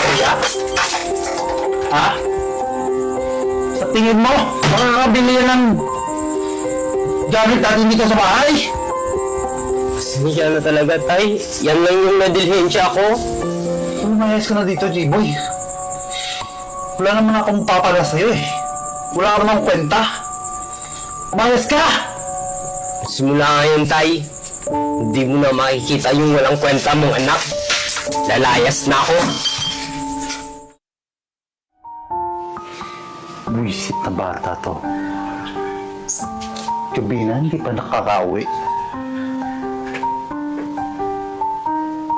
Kuya? Ha? Sa tingin mo, makakabili yan ng gamit at hindi ka sa bahay? Pasensya na talaga, tay. Yan lang yung nadilhensya ko. Umayos ka na dito, J-Boy. Wala naman akong papala sa'yo eh. Wala ka namang kwenta. Umayos ka! Simula ngayon, tay. Hindi mo na makikita yung walang kwenta mong anak. Lalayas na ako. Buisit na bata to. Gabi na, hindi pa nakakauwi.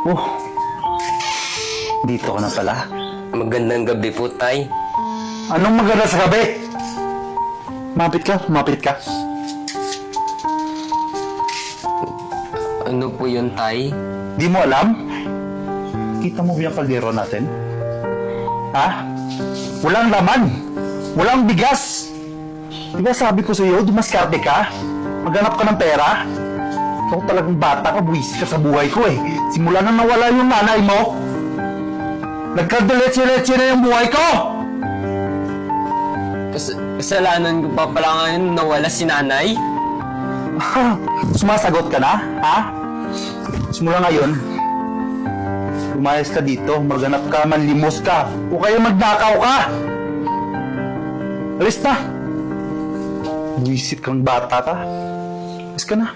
Oh, dito ka na pala. Magandang gabi po, tay. Anong maganda sa gabi? Mapit ka, mapit ka. Ano po yun, tay? Di mo alam? Kita mo ba yung kaldero natin? Ha? Walang laman. Walang bigas. Di ba sabi ko sa'yo, dumaskarte ka? Maghanap ka ng pera? Ikaw talagang bata ka, buwis ka sa buhay ko eh. Simula na nawala yung nanay mo, nagkadaletse-letse na yung buhay ko! Kasalanan ko pa pala ngayon nawala si nanay? Sumasagot ka na, ha? Simula ngayon, lumayas ka dito, maghanap ka, manlimos ka, o kaya magnakaw ka! Alis na! Buwisit kang bata ka. Alis ka na.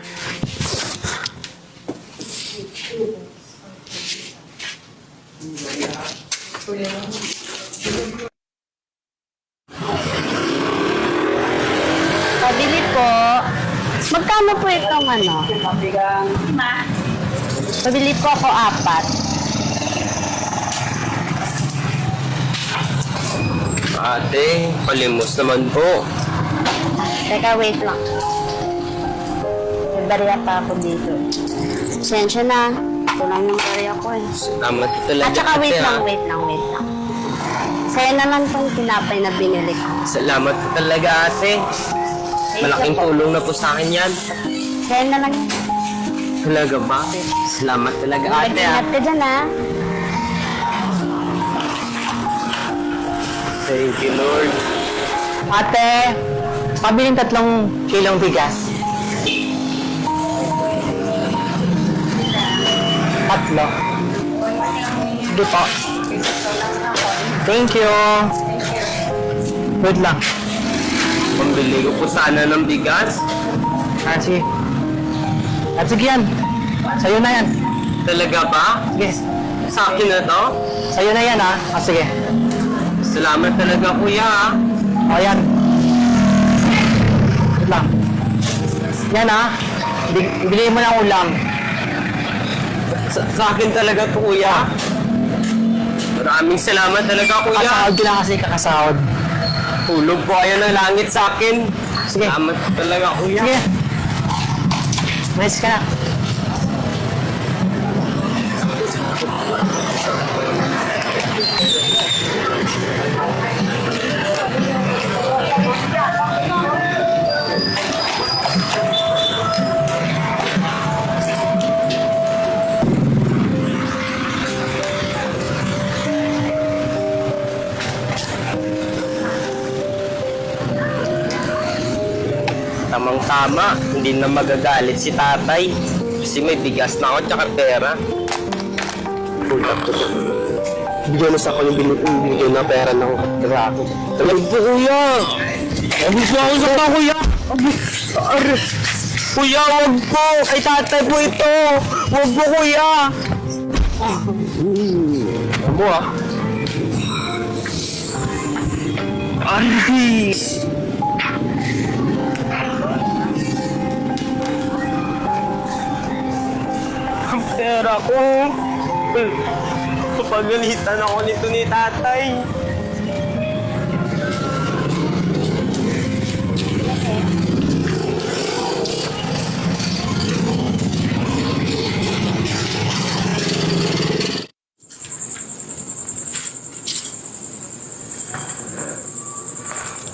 Pabili po. Magkano po itong ano? Pabili po ako 4. Ate, palimos naman po. Teka, wait lang. May bariya pa ako dito. Pasensya na. Ito lang yung bariya ko eh. Salamat talaga, At saka ate, wait lang, ha? wait lang. Sa'yo naman tong tinapay na binili ko. Salamat talaga, ate. Malaking tulong na po sa akin yan. Sa'yo na lang. Talaga ba? Salamat talaga, ate, ha? Mag-ingat ka dyan ha. Thank you, Lord. Ate, pabiling 3 kilong bigas. 3. Sige po. Thank you. Wait lang. Pambili ko po sana ng bigas. Sige. Sige yan. Sa'yo na yan. Talaga ba? Sige. Sa akin na to? Sa'yo na yan ha. Sige. Salamat talaga, kuya, ha? O yan. Wait lang. Yan ha. Ibili mo ng ulam. Sa akin talaga to, kuya. Maraming salamat talaga, kuya. Kakasahod ko na kasi kakasahod. Tulog po kayo ng langit sa akin. Sige. Salamat talaga, kuya. Sige. Nice ka na. Tamang-tama, hindi na magagalit si tatay. Kasi may bigas na ako tsaka pera. Tulad ko to. Bigyan mo sa ako yung binigay na pera ng trato. Talagang po, kuya! Abis na ako sa ka, kuya! Kuya, wag po! Kay tatay po ito! Wag po, kuya! Abo, ah. Aray! Ang pera ko. Kapagalitan ako nito ni tatay.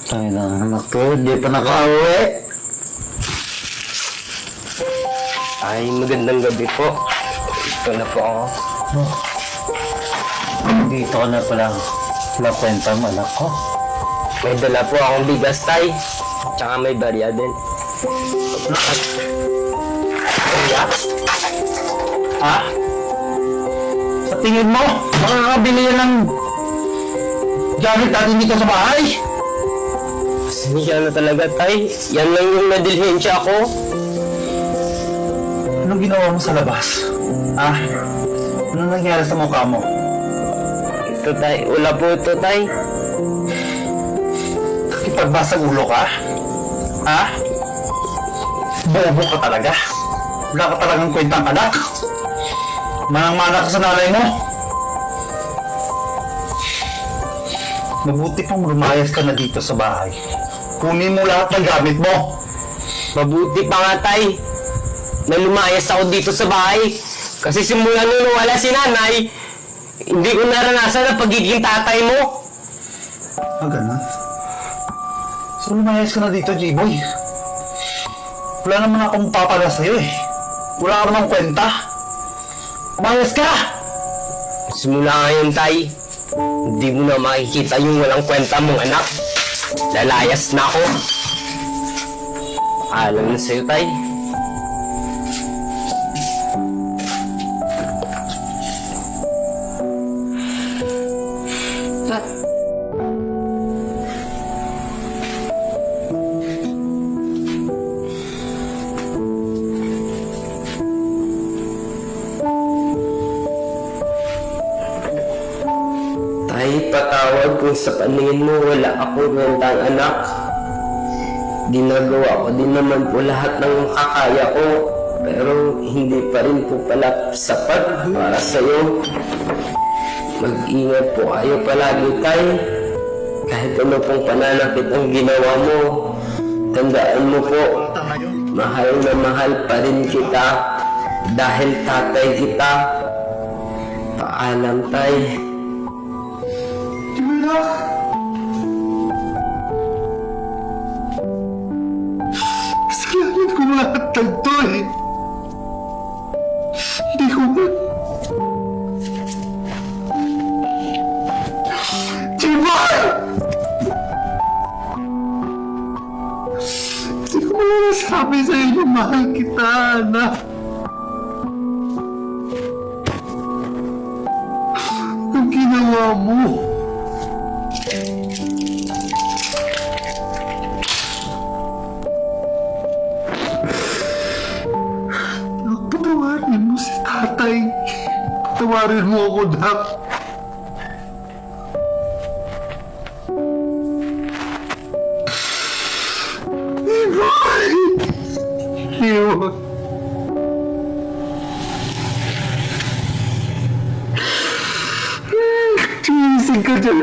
Tayo na anak ko, hindi pa nakauwi. Ay, magandang gabi po. Ito na po ako. Dito ka na palang kwenta mo, anak ko. May dala po akong bigas, tay. Tsaka may barya din. Kaya? Ha? Sa tingin mo, makakabili yan ng gamit natin dito sa bahay? Pasensya na talaga, tay. Yan lang yung nadilhensya ko. Anong ginawa mo sa labas? Ha? Anong nangyari sa mukha mo? Ito, tay. Wala po ito, tay. Ipagbasag ulo ka? Ha? Bobo ka talaga? Wala ka talagang kwentang anak? Manang-mana ka sa nanay mo? Mabuti pang lumayas ka na dito sa bahay. Kunin mo lahat ng gamit mo. Mabuti pa nga, tay. Na lumayas ako dito sa bahay. Kasi simula nung wala si nanay, hindi ko naranasan ang pagiging tatay mo. Ah, ganun? So lumayas ka na dito, J-Boy. Wala naman akong papala sa'yo eh. Wala ka namang kwenta. Lumayas ka! Simula ngayon, tay, hindi mo na makikita yung walang kwenta mong anak. Lalayas na ako. Alam na sa'yo, tay. Tay, patawad kung sa paningin mo wala ako rentang anak. Ginagawa ko din naman po lahat ng kakaya ko. Pero hindi pa rin po pala sapat para sa'yo. Mag-ingat po kayo palagi, tay. Kahit ano pong pananakit ang ginawa mo, tandaan mo po, mahal na mahal pa rin kita dahil tatay kita. Paalam, tay. Kasalanan ko lahat ng to eh. Hindi ko na... J-Boy! Hindi ko na nasabi sa'yo na mahal kita, anak. Ang ginawa mo. Patawarin mo si tatay. Patawarin mo ako, Dak. Iboy! Iboy! Tumisig ka dyan.